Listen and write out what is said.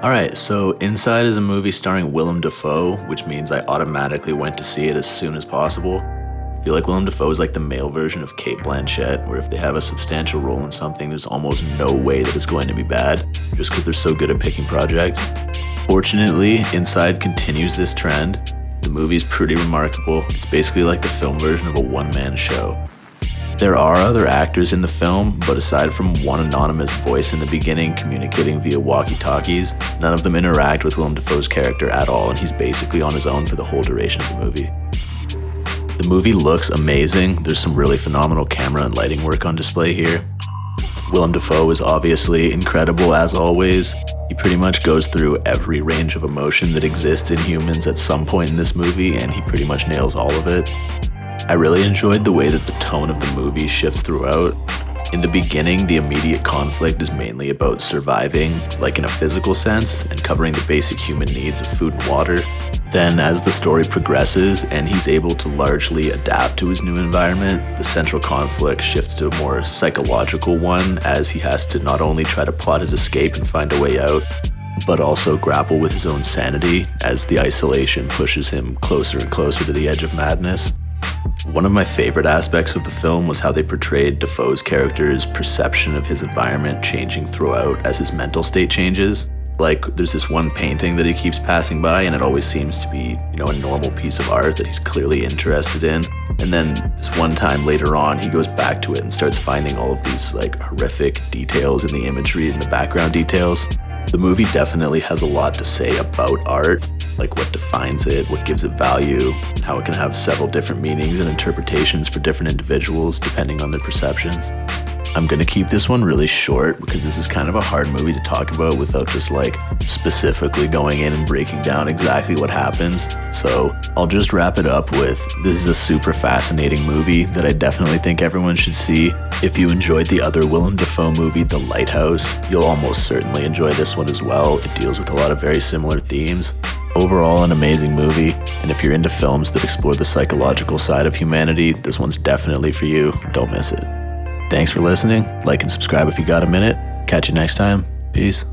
Alright, so Inside is a movie starring Willem Dafoe, which means I automatically went to see it as soon as possible. I feel like Willem Dafoe is like the male version of Cate Blanchett, where if they have a substantial role in something, there's almost no way that it's going to be bad, just because they're so good at picking projects. Fortunately, Inside continues this trend. The movie's pretty remarkable. It's basically like the film version of a one-man show. There are other actors in the film, but aside from one anonymous voice in the beginning communicating via walkie-talkies, none of them interact with Willem Dafoe's character at all, and he's basically on his own for the whole duration of the movie. The movie looks amazing. There's some really phenomenal camera and lighting work on display here. Willem Dafoe is obviously incredible as always. He pretty much goes through every range of emotion that exists in humans at some point in this movie, and he pretty much nails all of it. I really enjoyed the way that the tone of the movie shifts throughout. In the beginning, the immediate conflict is mainly about surviving, like in a physical sense, and covering the basic human needs of food and water. Then, as the story progresses and he's able to largely adapt to his new environment, the central conflict shifts to a more psychological one, as he has to not only try to plot his escape and find a way out, but also grapple with his own sanity as the isolation pushes him closer and closer to the edge of madness. One of my favorite aspects of the film was how they portrayed Dafoe's character's perception of his environment changing throughout as his mental state changes. Like, there's this one painting that he keeps passing by, and it always seems to be, a normal piece of art that he's clearly interested in. And then this one time later on, he goes back to it and starts finding all of these horrific details in the imagery and the background details. The movie definitely has a lot to say about art, like what defines it, what gives it value, and how it can have several different meanings and interpretations for different individuals depending on their perceptions. I'm gonna keep this one really short because this is kind of a hard movie to talk about without just specifically going in and breaking down exactly what happens. So I'll just wrap it up with, this is a super fascinating movie that I definitely think everyone should see. If you enjoyed the other Willem Dafoe movie, The Lighthouse, you'll almost certainly enjoy this one as well. It deals with a lot of very similar themes. Overall, an amazing movie, and if you're into films that explore the psychological side of humanity, this one's definitely for you. Don't miss it. Thanks for listening. Like and subscribe if you got a minute. Catch you next time. Peace.